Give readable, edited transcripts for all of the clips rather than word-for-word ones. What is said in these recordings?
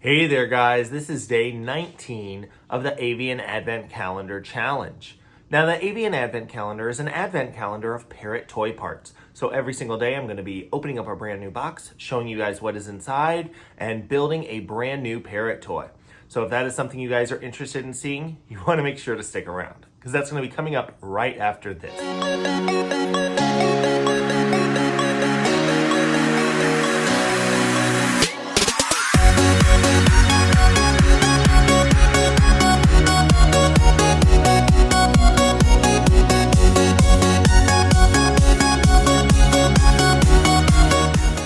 Hey there guys, this is day 19 of the Avian Advent Calendar Challenge. Now the Avian Advent Calendar is an advent calendar of parrot toy parts. So every single day I'm going to be opening up a brand new box, showing you guys what is inside, and building a brand new parrot toy. So if that is something you guys are interested in seeing, you want to make sure to stick around, because that's going to be coming up right after this.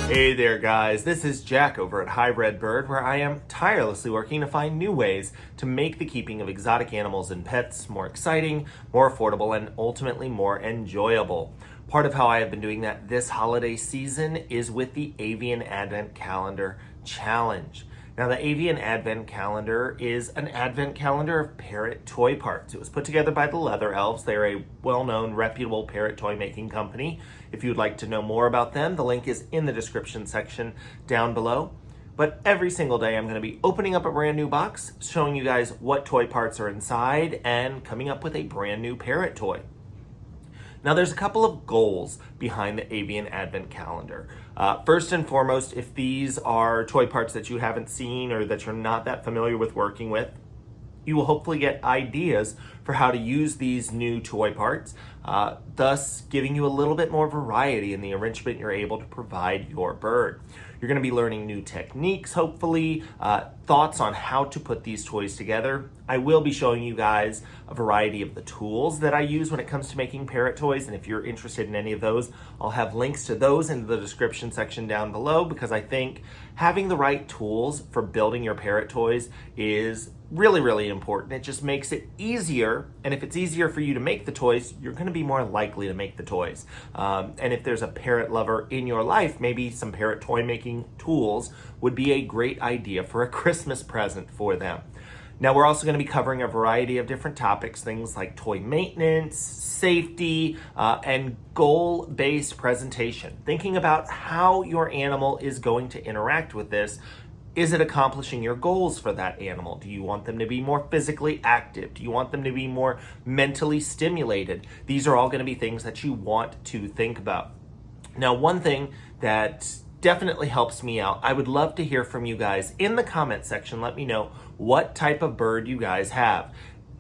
Hey there guys, this is Jack over at Hybrid Bird, where I am tirelessly working to find new ways to make the keeping of exotic animals and pets more exciting, more affordable, and ultimately more enjoyable. Part of how I have been doing that this holiday season is with the Avian Advent Calendar Challenge. Now the Avian Advent Calendar is an advent calendar of parrot toy parts. It was put together by the Leather Elves. They're a well-known, reputable parrot toy making company. If you'd like to know more about them, the link is in the description section down below. But every single day I'm going to be opening up a brand new box, showing you guys what toy parts are inside, and coming up with a brand new parrot toy. Now there's a couple of goals behind the Avian Advent Calendar. First and foremost, if these are toy parts that you haven't seen or that you're not that familiar with working with, you will hopefully get ideas for how to use these new toy parts, thus giving you a little bit more variety in the enrichment you're able to provide your bird. You're going to be learning new techniques, hopefully, thoughts on how to put these toys together. I will be showing you guys a variety of the tools that I use when it comes to making parrot toys, and if you're interested in any of those, I'll have links to those in the description section down below, because I think having the right tools for building your parrot toys is really important. It just makes it easier, and if it's easier for you to make the toys, you're going to be more likely to make the toys. And if there's a parrot lover in your life, maybe some parrot toy making tools would be a great idea for a Christmas present for them. Now we're also going to be covering a variety of different topics, things like toy maintenance, safety, and goal-based presentation. Thinking about how your animal is going to interact with this. Is it accomplishing your goals for that animal? Do you want them to be more physically active? Do you want them to be more mentally stimulated? These are all going to be things that you want to think about. Now, one thing that definitely helps me out, I would love to hear from you guys in the comment section. Let me know what type of bird you guys have.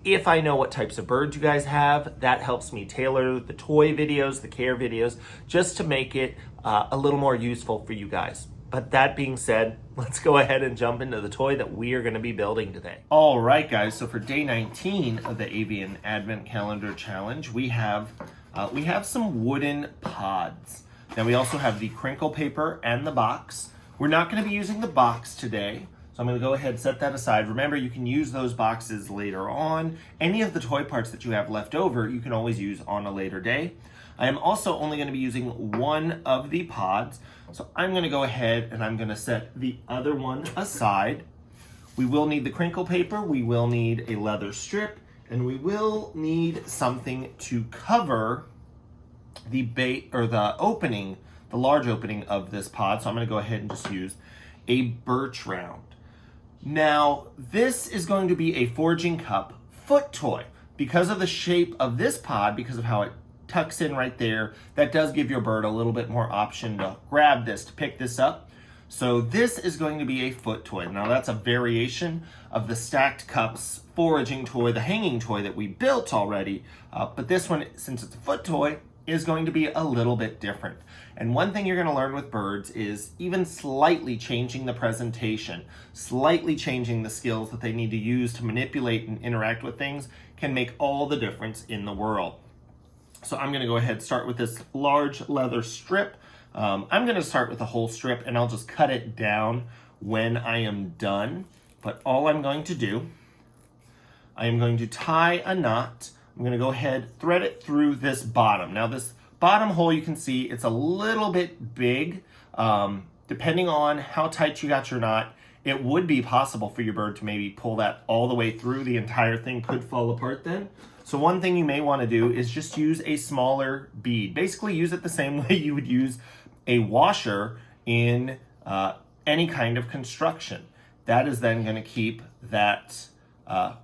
If I know what types of birds you guys have, that helps me tailor the toy videos, the care videos, just to make it a little more useful for you guys. But that being said, let's go ahead and jump into the toy that we are going to be building today. All right, guys. So for day 19 of the Avian Advent Calendar Challenge, we have some wooden pods. Now we also have the crinkle paper and the box. We're not going to be using the box today, so I'm going to go ahead and set that aside. Remember, you can use those boxes later on. Any of the toy parts that you have left over, you can always use on a later day. I am also only going to be using one of the pods, so I'm going to go ahead and I'm going to set the other one aside. We will need the crinkle paper, we will need a leather strip, and we will need something to cover the bait or the opening, the large opening of this pod. So I'm going to go ahead and just use a birch round. Now, this is going to be a foraging cup foot toy. Because of the shape of this pod, because of how it tucks in right there, that does give your bird a little bit more option to grab this, to pick this up. So this is going to be a foot toy. Now that's a variation of the stacked cups foraging toy, the hanging toy that we built already. But this one, since it's a foot toy, is going to be a little bit different. And one thing you're going to learn with birds is even slightly changing the presentation, slightly changing the skills that they need to use to manipulate and interact with things can make all the difference in the world. So I'm going to go ahead and start with this large leather strip. I'm going to start with the whole strip, and I'll just cut it down when I am done. But all I'm going to do, I am going to tie a knot. I'm going to go ahead, thread it through this bottom. Now this bottom hole, you can see it's a little bit big. Depending on how tight you got your knot, it would be possible for your bird to maybe pull that all the way through. The entire thing could fall apart then. So one thing you may want to do is just use a smaller bead. Basically use it the same way you would use a washer in any kind of construction. That is then going to keep that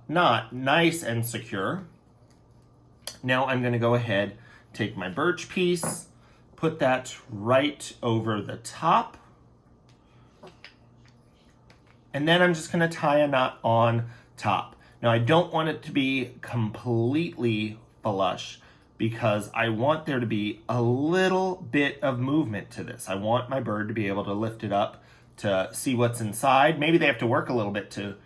knot nice and secure. Now I'm going to go ahead, take my birch piece, put that right over the top, and then I'm just going to tie a knot on top. Now I don't want it to be completely flush because I want there to be a little bit of movement to this. I want my bird to be able to lift it up to see what's inside. Maybe they have to work a little bit to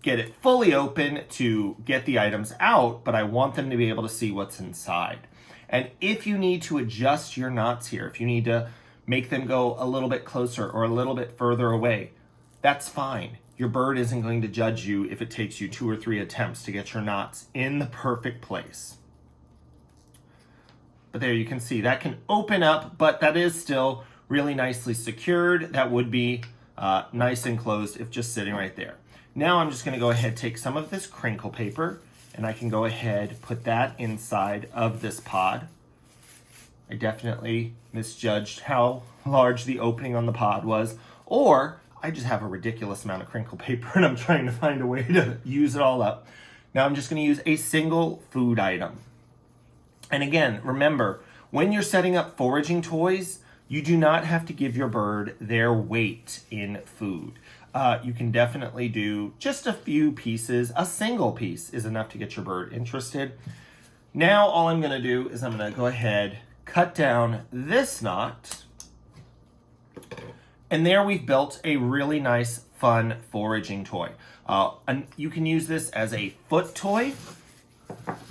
get it fully open to get the items out, but I want them to be able to see what's inside. And if you need to adjust your knots here, if you need to make them go a little bit closer or a little bit further away, that's fine. Your bird isn't going to judge you if it takes you 2 or 3 attempts to get your knots in the perfect place. But there you can see that can open up, but that is still really nicely secured. That would be nice and closed if just sitting right there. Now I'm just going to go ahead, take some of this crinkle paper, and I can go ahead, put that inside of this pod. I definitely misjudged how large the opening on the pod was, or I just have a ridiculous amount of crinkle paper and I'm trying to find a way to use it all up. Now I'm just going to use a single food item. And again, remember, when you're setting up foraging toys, you do not have to give your bird their weight in food. You can definitely do just a few pieces. A single piece is enough to get your bird interested. Now all I'm going to do is I'm going to go ahead, cut down this knot. And there we've built a really nice, fun foraging toy. And you can use this as a foot toy.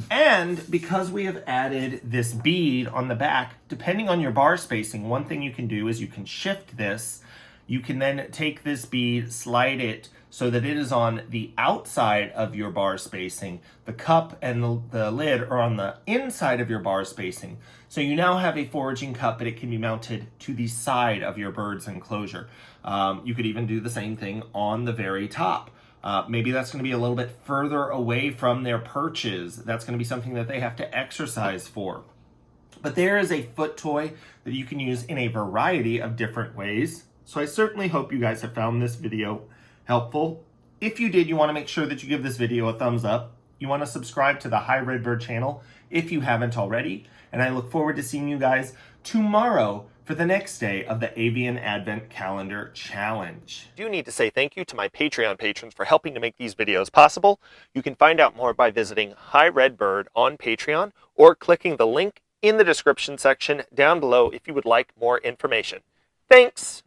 And because we have added this bead on the back, depending on your bar spacing, one thing you can do is you can shift this. You can then take this bead, slide it so that it is on the outside of your bar spacing. The cup and the lid are on the inside of your bar spacing. So you now have a foraging cup, but it can be mounted to the side of your bird's enclosure. You could even do the same thing on the very top. Maybe that's going to be a little bit further away from their perches. That's going to be something that they have to exercise for. But there is a foot toy that you can use in a variety of different ways. So I certainly hope you guys have found this video helpful. If you did, you want to make sure that you give this video a thumbs up. You want to subscribe to the Hi Redbird channel if you haven't already. And I look forward to seeing you guys tomorrow for the next day of the Avian Advent Calendar Challenge. I do need to say thank you to my Patreon patrons for helping to make these videos possible. You can find out more by visiting Hi Redbird on Patreon or clicking the link in the description section down below if you would like more information. Thanks!